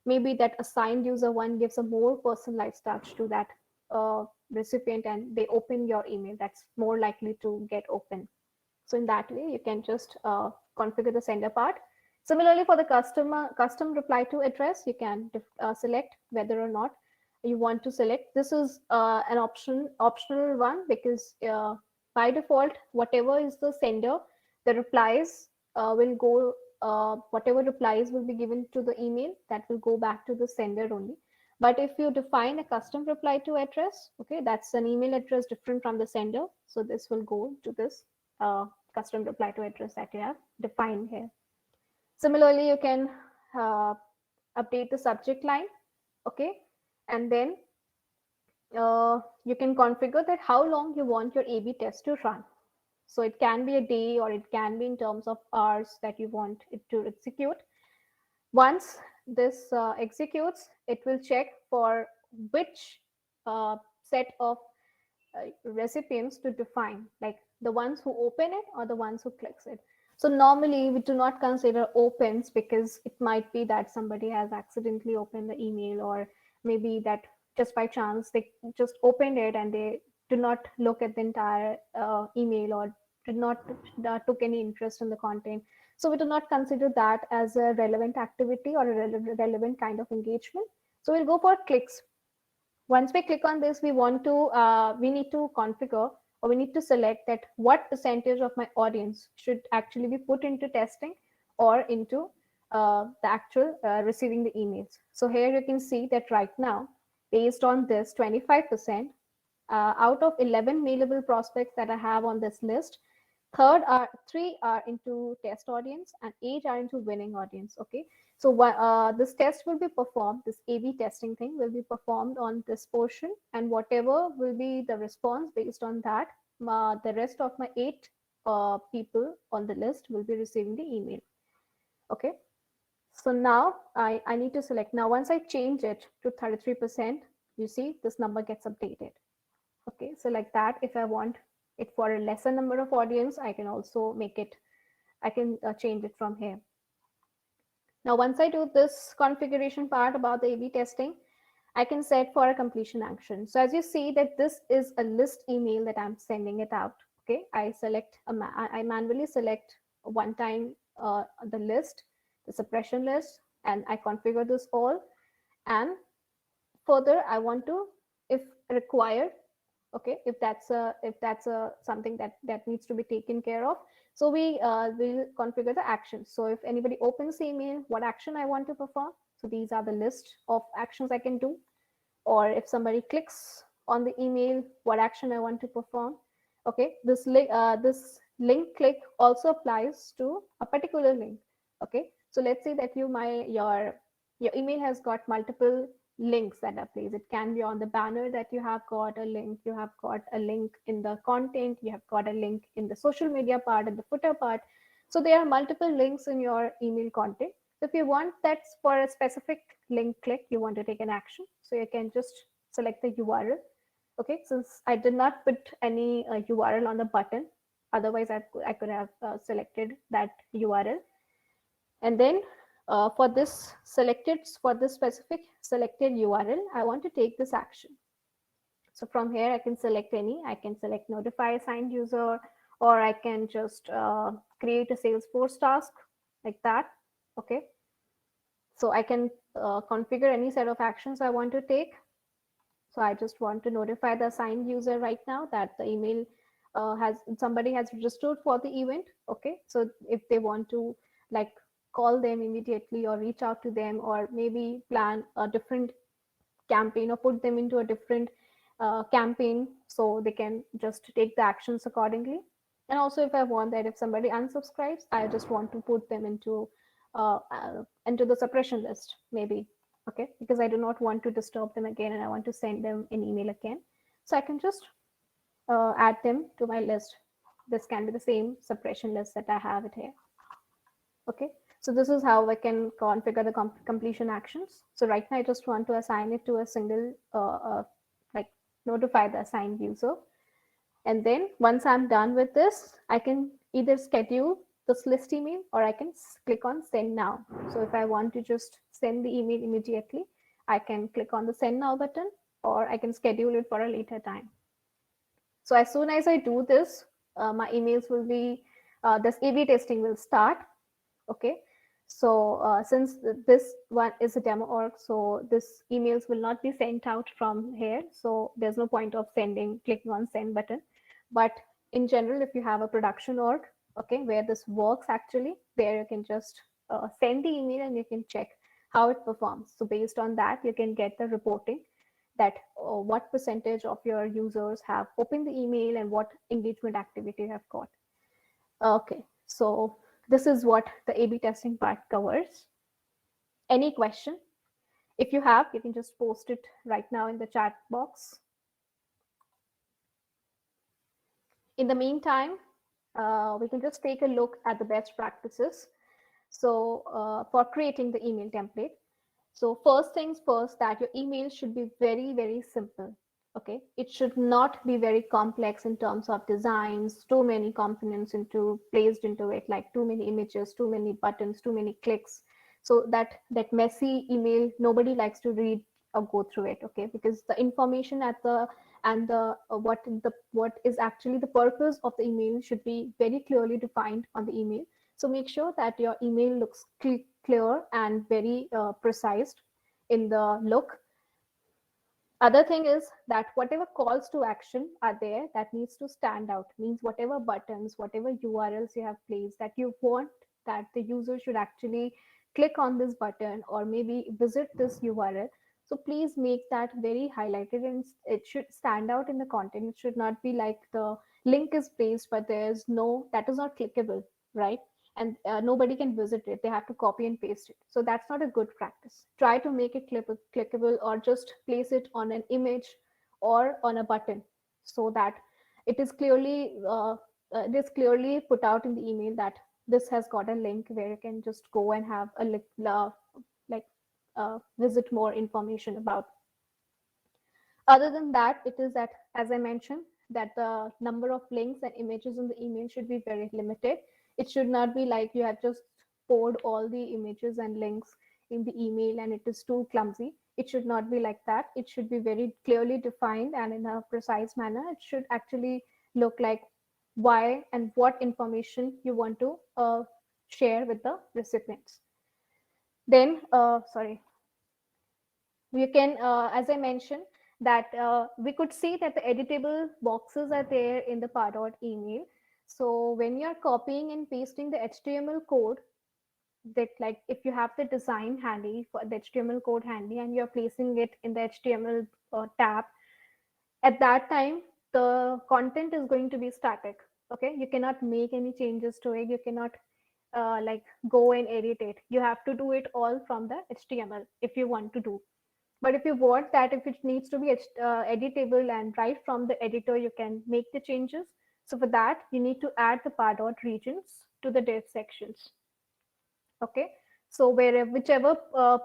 maybe that assigned user one gives a more personalized touch to that recipient, and they open your email, that's more likely to get open. So in that way, you can just configure the sender part. Similarly, for the custom reply to address, you can select whether or not you want to select. This is an optional one, because by default, whatever is the sender, the replies will go. Whatever replies will be given to the email, that will go back to the sender only. But if you define a custom reply to address, okay, that's an email address different from the sender. So this will go to this uh, custom reply to address that you have defined here. Similarly, you can uh, update the subject line, okay, and then you can configure that how long you want your A/B test to run. So it can be a day, or it can be in terms of hours that you want it to execute. Once this executes, it will check for which set of recipients to define, like the ones who open it or the ones who clicks it. So normally we do not consider opens, because it might be that somebody has accidentally opened the email, or maybe that just by chance they just opened it and they do not look at the entire email, or did not took any interest in the content. So we do not consider that as a relevant activity or a relevant kind of engagement. So we'll go for clicks. Once we click on this, we need to configure, or we need to select that what percentage of my audience should actually be put into testing or into the actual receiving the emails. So here you can see that right now, based on this 25%, out of 11 mailable prospects that I have on this list, three are into test audience, and 8 are into winning audience. Okay, so this test will be performed, this A/B testing thing will be performed on this portion, and whatever will be the response based on that, the rest of my 8 people on the list will be receiving the email. Okay, so now I need to select. Now once I change it to 33%, you see this number gets updated. Okay, so like that, if I want it for a lesser number of audience, I can also make it, I can change it from here. Now, once I do this configuration part about the A/B testing, I can set for a completion action. So as you see that this is a list email that I'm sending it out. Okay, I manually select one time the list, the suppression list, and I configure this all. And further, I want to, if required, okay, if that's a something that needs to be taken care of, so we will configure the actions. So if anybody opens the email, what action I want to perform, so these are the list of actions I can do. Or if somebody clicks on the email, what action I want to perform. Okay, this link click also applies to a particular link. Okay, so let's say that your email has got multiple links that are placed. It can be on the banner that you have got a link, you have got a link in the content, you have got a link in the social media part and the footer part. So there are multiple links in your email content. So if you want that's for a specific link click, you want to take an action, so you can just select the URL. Okay, since I did not put any URL on the button, otherwise I could have selected that URL. And then for this specific selected URL, I want to take this action. So from here, I can select any. I can select notify assigned user, or I can just create a Salesforce task like that. Okay. So I can configure any set of actions I want to take. So I just want to notify the assigned user right now that the email somebody has registered for the event. Okay. So if they want to like call them immediately or reach out to them, or maybe plan a different campaign or put them into a different campaign so they can just take the actions accordingly. And also, if I want that if somebody unsubscribes, I just want to put them into the suppression list, maybe. Okay, because I do not want to disturb them again and I want to send them an email again. So I can just add them to my list. This can be the same suppression list that I have it here. Okay, so this is how I can configure the completion actions. So right now I just want to assign it to a single, like notify the assigned user. And then once I'm done with this, I can either schedule this list email or I can click on send now. So if I want to just send the email immediately, I can click on the send now button, or I can schedule it for a later time. So as soon as I do this, my emails will be, this A/B testing will start. Okay, so since this one is a demo org, so this emails will not be sent out from here, so there's no point of clicking on send button. But in general, if you have a production org, okay, where this works actually, there you can just send the email and you can check how it performs. So based on that, you can get the reporting that what percentage of your users have opened the email and what engagement activity you have got. Okay, so this is what the A/B testing part covers. Any question? If you have, you can just post it right now in the chat box. In the meantime, we can just take a look at the best practices. So for creating the email template. So first things first, that your email should be very, very simple. Okay, it should not be very complex in terms of designs, too many components placed into it, like too many images, too many buttons, too many clicks. So that messy email, nobody likes to read or go through it. Okay, because the information at the and the what is actually the purpose of the email should be very clearly defined on the email. So make sure that your email looks clear and very precise in the look. Other thing is that whatever calls to action are there, that needs to stand out. Means whatever buttons, whatever URLs you have placed, that you want that the user should actually click on this button or maybe visit this URL. So please make that very highlighted and it should stand out in the content. It should not be like the link is placed, but there's no, that is not clickable, right? And nobody can visit it. They have to copy and paste it. So that's not a good practice. Try to make it clickable, or just place it on an image or on a button, so that it is clearly put out in the email that this has got a link where you can just go and have a like visit more information about. Other than that, it is that, as I mentioned, that the number of links and images in the email should be very limited. It should not be like you have just poured all the images and links in the email and it is too clumsy. It should not be like that. It should be very clearly defined and in a precise manner. It should actually look like why and what information you want to share with the recipients. Then, sorry, you can, as I mentioned, that we could see that the editable boxes are there in the Pardot email. So when you're copying and pasting the HTML code, that like if you have the design handy for the HTML code handy and you're placing it in the HTML tab, at that time the content is going to be static. Okay, you cannot make any changes to it. You cannot like go and edit it. You have to do it all from the HTML if you want to do. But if you want that, if it needs to be editable and right from the editor, you can make the changes. So for that, you need to add the Pardot regions to the div sections. Okay. So whichever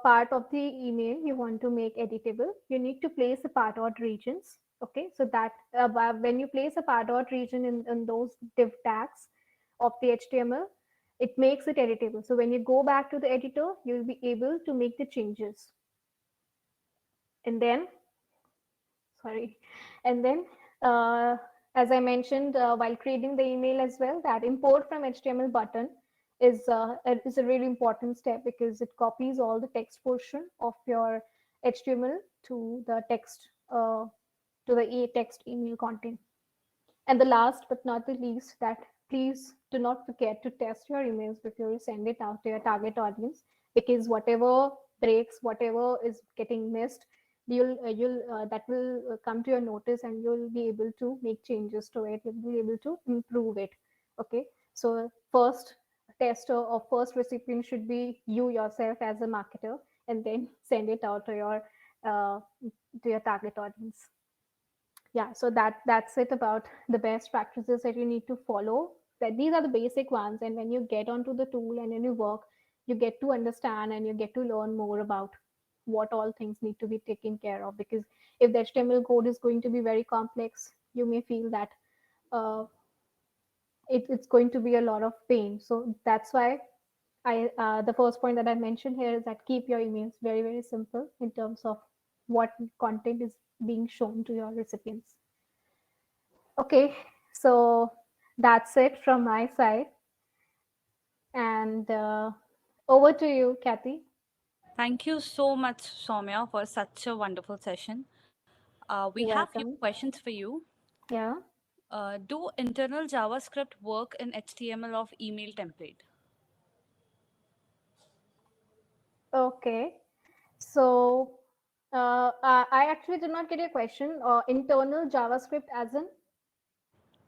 part of the email you want to make editable, you need to place the Pardot regions. Okay. So that when you place a Pardot region in those div tags of the HTML, it makes it editable. So when you go back to the editor, you'll be able to make the changes. And then, sorry, and then as I mentioned while creating the email as well, that import from HTML button is a really important step, because it copies all the text portion of your HTML to the text to the text email content. And the last but not the least, that please do not forget to test your emails before you send it out to your target audience, because whatever breaks, whatever is getting missed, you'll that will come to your notice, and you'll be able to make changes to it. You'll be able to improve it. Okay, so first tester or first recipient should be you yourself as a marketer, and then send it out uh, to your target audience. Yeah, so that's it about the best practices that you need to follow. That these are the basic ones, and when you get onto the tool and when you work, you get to understand and you get to learn more about what all things need to be taken care of. Because if the HTML code is going to be very complex, you may feel that uh, it's going to be a lot of pain. So that's why I the first point that I mentioned here is that keep your emails very, very simple in terms of what content is being shown to your recipients. Okay, so that's it from my side. And over to you, Kathy. Thank you so much, Soumya, for such a wonderful session. We You're have few welcome. questions for you. Yeah. Do internal JavaScript work in HTML of email template? Okay. So I actually did not get your question. Internal JavaScript as in?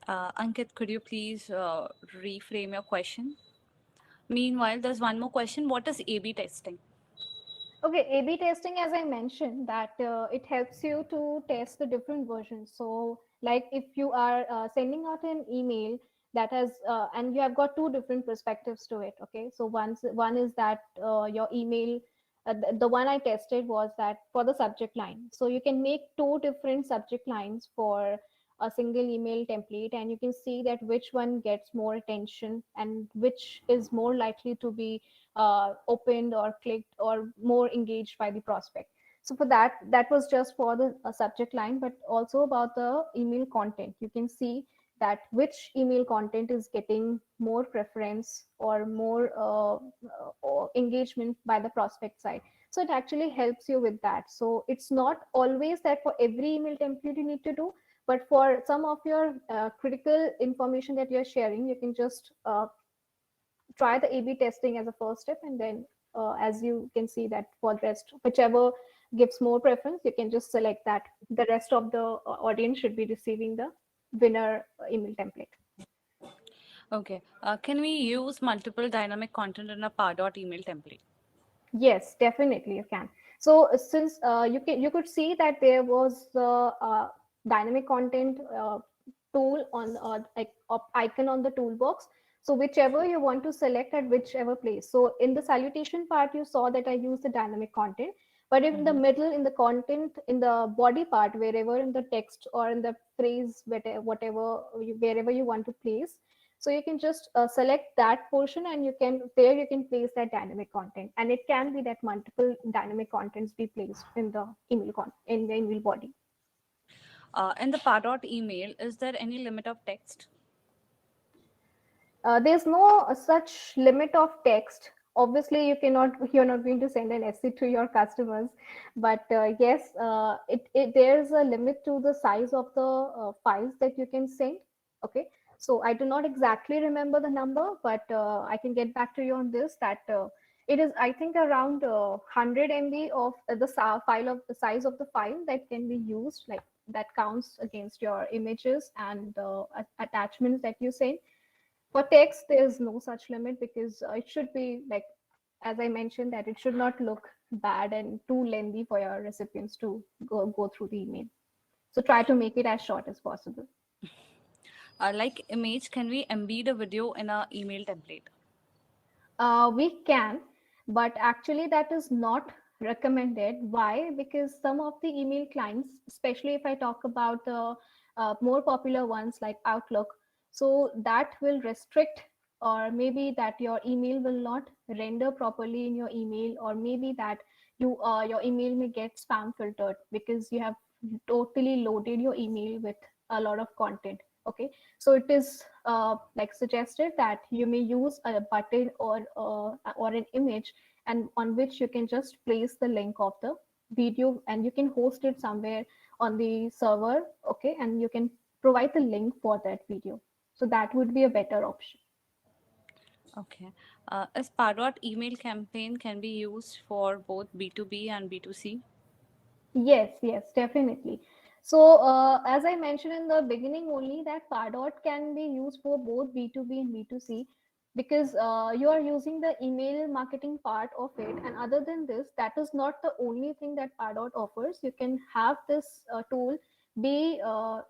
Ankit, could you please reframe your question? Meanwhile, there's one more question. What is A/B testing? Okay, A/B testing, as I mentioned, that it helps you to test the different versions. So, like if you are sending out an email that has, and you have got two different perspectives to it. Okay, so one is that your email, the one I tested was that for the subject line. So you can make two different subject lines for a single email template, and you can see that which one gets more attention and which is more likely to be opened or clicked or more engaged by the prospect. So for that, that was just for the subject line, but also about the email content. You can see that which email content is getting more preference or more or engagement by the prospect side. So it actually helps you with that. So it's not always that for every email template you need to do, but for some of your critical information that you're sharing, you can just try the A/B testing as a first step, and then as you can see that for the rest, whichever gives more preference, you can just select that. The rest of the audience should be receiving the winner email template. Okay. Can we use multiple dynamic content in a Pardot email template? Yes, definitely you can. So since you could see that there was the dynamic content tool on like icon on the toolbox. So whichever you want to select at whichever place. So in the salutation part, you saw that I used the dynamic content. But in the Mhm. middle, in the content, in the body part, wherever in the text or in the phrase, whatever, wherever you want to place, so you can just select that portion, and you can there you can place that dynamic content, and it can be that multiple dynamic contents be placed in the in the email body. In the Pardot email, is there any limit of text? There's no such limit of text. Obviously, you're not going to send an essay to your customers, but yes, there's a limit to the size of the files that you can send. Okay, so I do not exactly remember the number, but I can get back to you on this. That it is, I think, around 100 MB of file of the size of the file that can be used, like that counts against your images and attachments that you send. For text, there's no such limit, because it should be like, as I mentioned, that it should not look bad and too lengthy for your recipients to go through the email. So try to make it as short as possible. Like image, can we embed a video in a email template? We can, but actually that is not recommended. Why? Because some of the email clients, especially if I talk about the more popular ones like Outlook, so that will restrict, or maybe that your email will not render properly in your email, or maybe that your email may get spam filtered because you have totally loaded your email with a lot of content. Okay, so it is like suggested that you may use a button or an image, and on which you can just place the link of the video, and you can host it somewhere on the server. Okay, and you can provide the link for that video. So that would be a better option. Okay. Is Pardot email campaign can be used for both B2B and B2C? Yes, yes, definitely. So, as I mentioned in the beginning only, that Pardot can be used for both B2B and B2C because you are using the email marketing part of it. And other than this, that is not the only thing that Pardot offers. You can have this tool be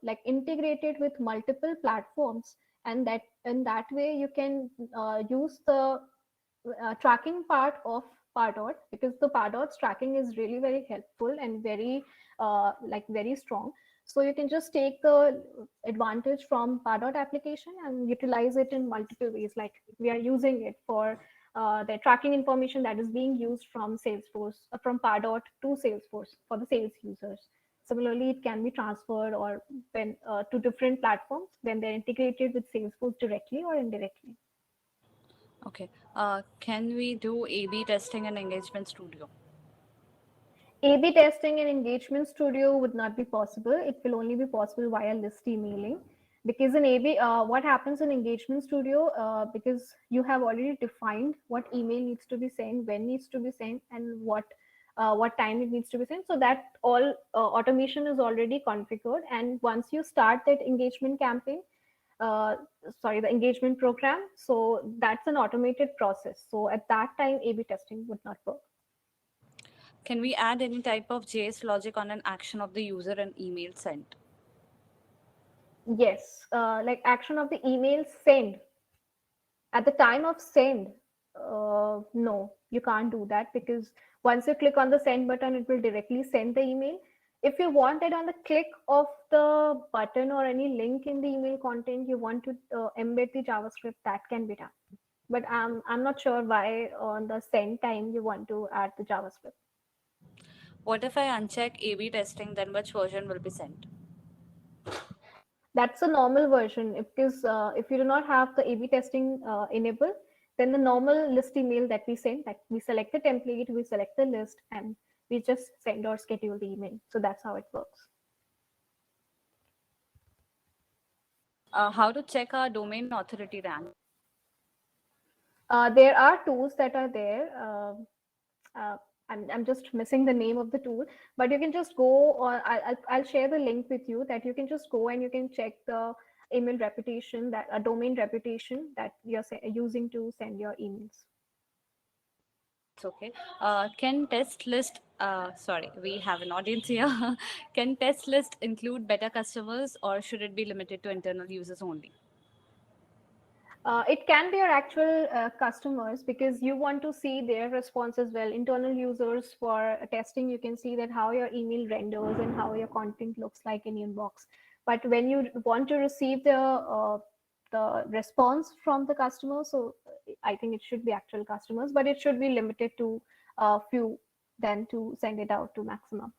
like integrated with multiple platforms, and that in that way you can use the tracking part of Pardot, because the Pardot's tracking is really very helpful and very like very strong. So you can just take the advantage from Pardot application and utilize it in multiple ways. Like we are using it for the tracking information that is being used from Salesforce, from Pardot to Salesforce for the sales users. Similarly, it can be transferred or when to different platforms when they're integrated with Salesforce directly or indirectly. Okay. Can we do A/B testing in Engagement Studio? A/B testing in Engagement Studio would not be possible. It will only be possible via list emailing, because in A/B, what happens in Engagement Studio, because you have already defined what email needs to be sent, when needs to be sent, and what time it needs to be sent. So that all automation is already configured, and once you start that engagement campaign, uh, sorry, the engagement program, so that's an automated process. So at that time, A/B testing would not work. Can we add any type of JS logic on an action of the user and email sent? Yes, like action of the email send. At the time of send, no, you can't do that, because once you click on the send button, it will directly send the email. If you want it on the click of the button or any link in the email content, you want to embed the JavaScript, that can be done. But I'm not sure why on the send time you want to add the JavaScript. What if I uncheck A/B testing? Then which version will be sent? That's a normal version. Because if you do not have the A/B testing enabled, then the normal list email that we send, that we select the template, we select the list, and we just send or schedule the email. So that's how it works. How to check our domain authority rank? There are tools that are there. Uh, I'm just missing the name of the tool, but you can just go on. I'll share the link with you, that you can just go and you can check the email reputation, that a domain reputation that you're using to send your emails. It's okay. Can test list, sorry, we have an audience here. Can test list include beta customers or should it be limited to internal users only? It can be your actual customers, because you want to see their response as well. Internal users for testing, you can see that how your email renders and how your content looks like in inbox. But when you want to receive the response from the customer, so I think it should be actual customers, but it should be limited to a few than to send it out to maximum.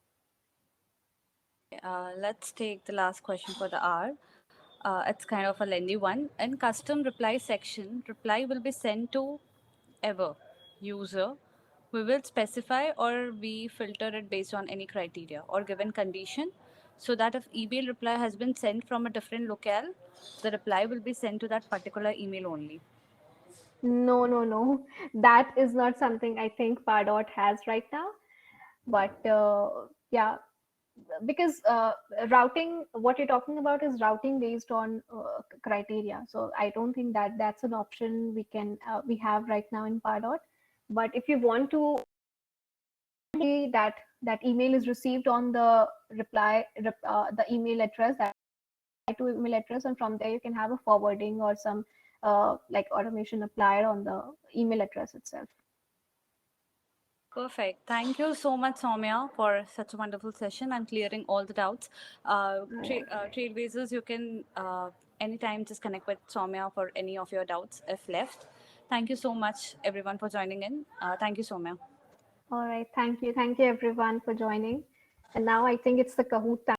Let's take the last question for the hour. It's kind of a lengthy one. In custom reply section, reply will be sent to ever user. We will specify or we filter it based on any criteria or given condition, so that if email reply has been sent from a different locale, the reply will be sent to that particular email only. No, no, no. That is not something I think Pardot has right now. But yeah, because routing, what you're talking about is routing based on criteria. So I don't think that that's an option we have right now in Pardot. But if you want to that that email is received on the the email address, that to email address, and from there you can have a forwarding or some like automation applied on the email address itself. Perfect. Thank you so much, Soumya, for such a wonderful session and clearing all the doubts. All right. Trailblazers, you can anytime just connect with Soumya for any of your doubts if left. Thank you so much, everyone, for joining in. Thank you, Soumya. All right. Thank you. Thank you everyone for joining. And now I think it's the Kahoot time.